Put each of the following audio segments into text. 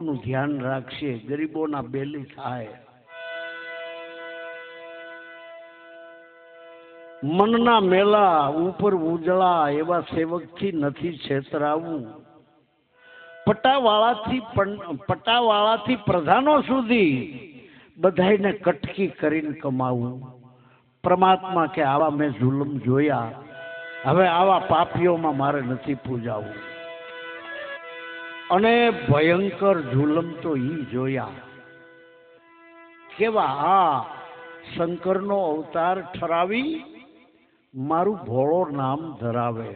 કોકનું ધ્યાન રાખશે, ગરીબોના બેલી થાય. મનના મેલા ઉપર ઉજળા એવા સેવકથી નથી છેતરાવું. પટાવાળાથી પ્રધાનો સુધી બધાને કટકી કરીને કમાવું. પરમાત્મા કે આવા મેં જુલમ જોયા, હવે આવા પાપીઓમાં મારે નથી પૂજાવું. અને ભયંકર જુલમ તો ઈ જોયા કેવા આ શંકરનો અવતાર ઠરાવી મારું ભોળો નામ ધરાવે.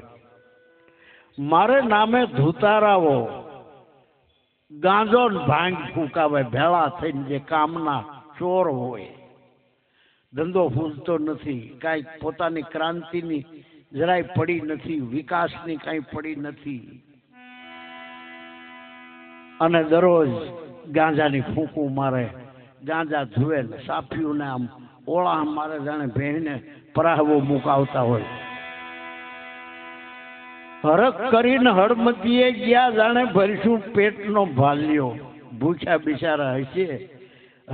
મારે નામે ધૂતારાવો ગાંજો ભાંગ ફૂંકાવે ભેળા થઈને, જે કામના ચોર હોય. ધંધો ફૂલતો નથી, કાંઈ પોતાની ક્રાંતિની જરાય પડી નથી, વિકાસની કાંઈ પડી નથી. અને દરરોજ ગાંજાની ફૂંકું મારે, ગાંજા ધુએ ને સાફીઓને આમ ઓળા મારે જાણે ભેંને પરાહવો મુકાવતા હોય. હરક કરીને હળમતીએ ગયા જાણે ભરશું પેટનો ભાલ્યો. ભૂખ્યા બિચારા હશે,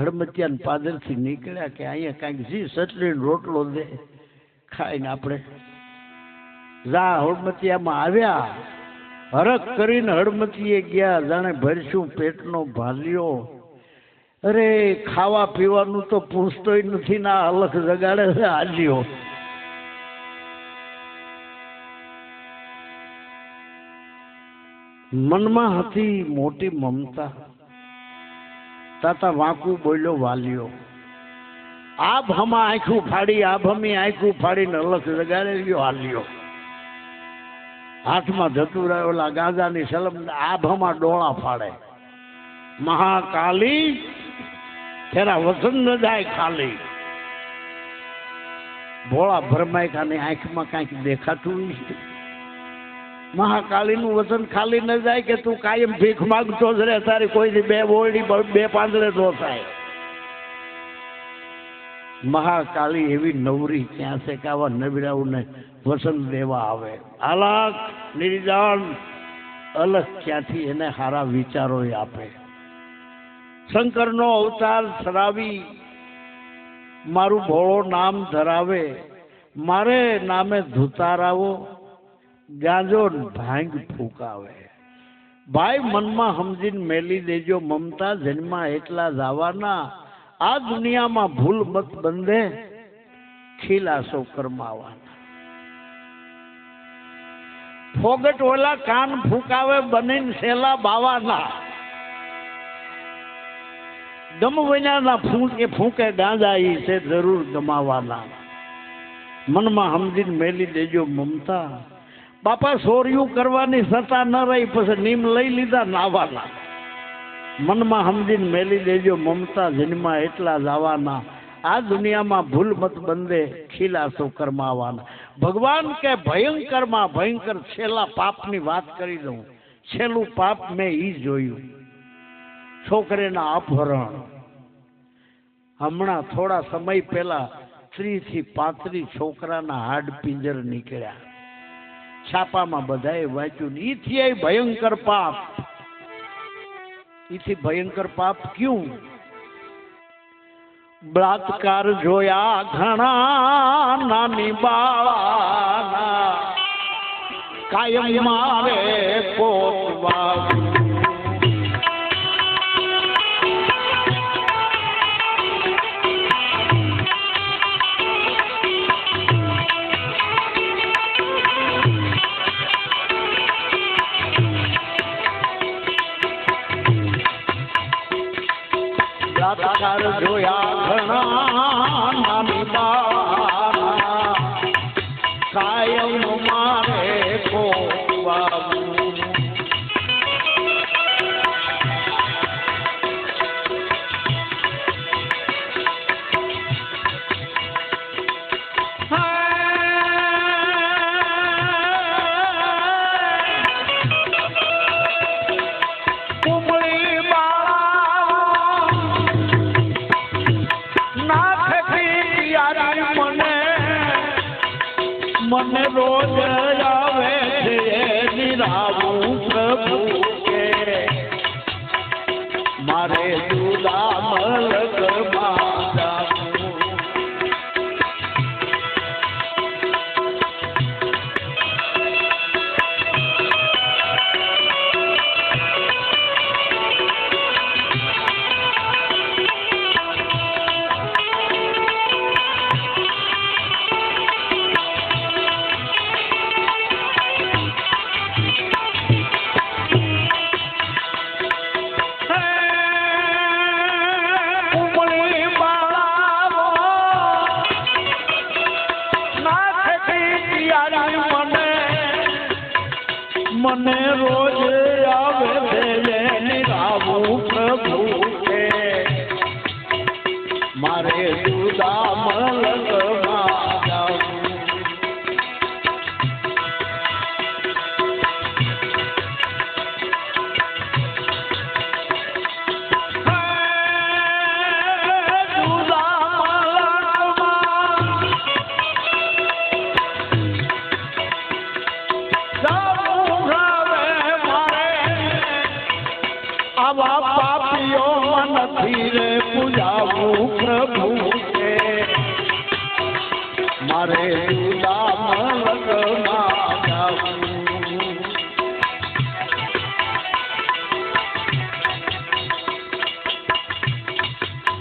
હળમતિયાના પાદરથી નીકળ્યા કે અહીંયા કાંઈક જી સટલીને રોટલો દે ખાઈને આપણે જા. હળમતિયામાં આવ્યા, હરક કરીને હળમતીએ ગયા જાણે ભરશું પેટનો ભાલ્યો. અરે ખાવા પીવાનું તો પૂછતોય નથી, ના અલખ જગાડે છે હાલ્યો. મનમાં હતી મોટી મમતા, તાતા વાંકું બોલ્યો વાલ્યો. આભ હમા આંખું ફાડી, આભ હમી આંખું ફાડીને અલખ જગાડે લ્યો હાલ્યો. હાથમાં જતું રહ્યો ઓલા ગાંજાની સલમ, આભમાં ડોળા ફાડે. મહાકાલી તેરા વસન ન જાય ખાલી. ભોળા ભરમાયકાની આંખમાં કાંઈક દેખાતું નથી. મહાકાલીનું વસન ખાલી ન જાય કે તું કાયમ ભીખ માંગતો જ રે, તારી કોઈથી બે ઓરડી બે પાંદડે ન થાય. મહાકાલી એવી નવરી ક્યાં છે કે આવા નબળાઓને વસન દેવા આવે. આલાક નિર્જાન અલગ ક્યાંથી એને સારા વિચારો આપે. શંકરનો અવતાર ધરાવી મારું ભોળો નામ ધરાવે. મારે નામે ધૂતારાવો ગાંજો ભાંગ ફૂંકાવે. ભાઈ મનમાં સમજીને મેલી દેજો મમતા, જન્મા એટલા જવાના. આ દુનિયામાં ભૂલ મત બંધે, ખીલાસો કરમાવાના. ફોગટ ઓલા કાન ફૂંકાવે બનીને સેલા બાવાના. ગમવૈયાના ફૂંકે ગાંજા ઈ છે જરૂર ગમાવાના. મનમાં સમજીને મેલી દેજો મમતા. બાપા સોર્યું કરવાની સત્તા ન રહી, પછી નીમ લઈ લીધા નાવાના. મનમાં સમજીને મેલી દેજો મમતા, જન્મા એટલા જવાના. આ દુનિયામાં ભૂલ મત બંધે, ખીલાસો કરમાવાના. ભગવાન કે ભયંકરમાં ભયંકર છેલ્લા પાપની વાત કરી દઉં. છેલ્લું પાપ મેં ઈ જોયું, છોકરીના અપહરણ. હમણાં થોડા સમય પહેલા 30 થી 35 છોકરાના હાડ પિંજર નીકળ્યા. છાપામાં બધાએ વાંચ્યું. ઈથી ભયંકર પાપ. ઈથી ભયંકર પાપ ક્યું? બળાત્કાર જોયા ઘણા નાની બાળાના, કાયમ મારે પોતવા. બળાત્કાર જોયા ઘણા નાની બાળાના, કાયમ મારે પોતવાવું. મને રોજ આવે છે નિરાવું પ્રભુ કે મારે જુદા મલકમાં જાવું મને રોજ આવે છે નિરાવું પ્રભુ છે મારે જુદા મલકમાં જાવું આવા પાપીઓ નથી રે પૂજાવું પ્રભુ છે મારે જુદા મલકમાં જાવું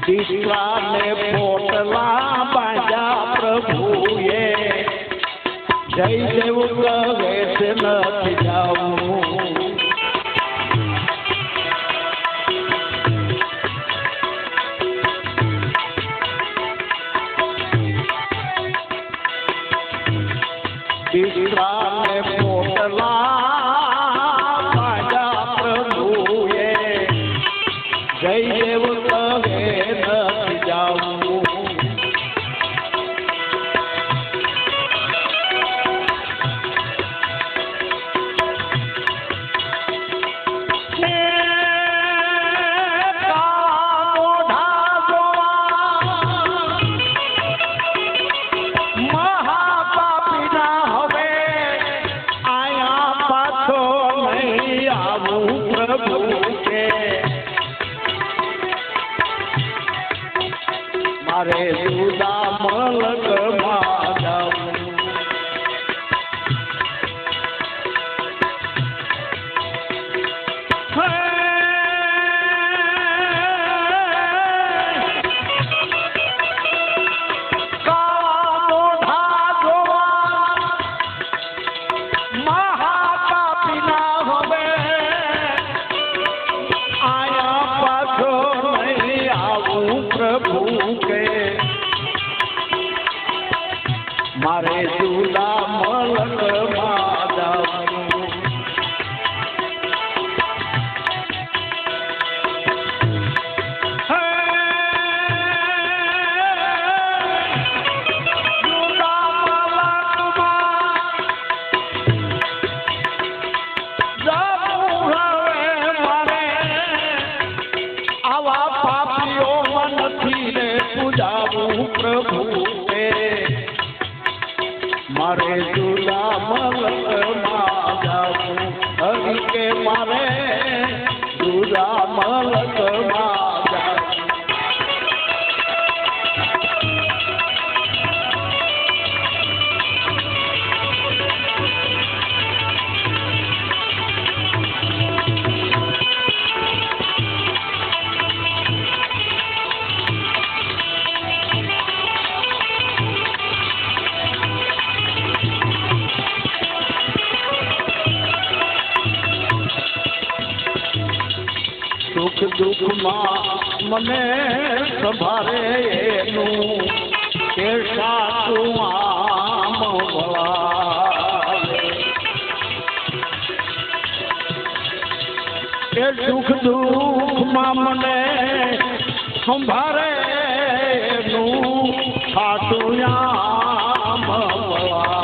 દીકરાને પોટલા બાંધ્યા પ્રભુએ જય દેવ કહે છે નથી જાવું દીકરાને પોટલા બાંધ્યા પ્રભુએ જય દેવ કહે નથી જાવું મારે જુદા મલકમાં જાવું પ્રભુ કે મારે જુદા મલકમાં જાવું પૂજાવું પ્રભુ છે મારે જુદા મલકમાં જાવું હરિ કે મારે જુદા મલકમાં જાવું સુખ દુઃખમાં મને સંભાળે એનું કે સાચું આમ વળાવે કે સુખ દુઃખમાં મને સંભાળે એનું સાચું આમ વળાવે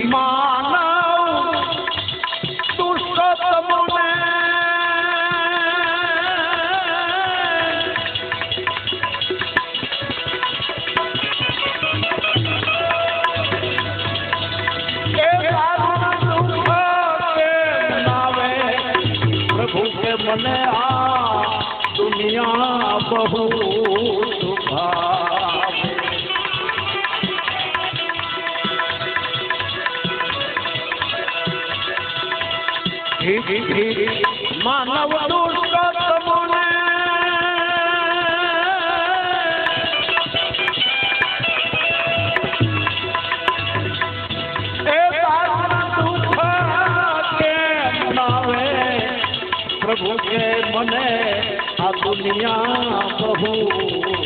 માનવ દુષ્કર્મને મને આ દુનિયા બહુ સુખાવે માનવ દુષ્ટ તમને प्रभु के मने आ दुनिया बहु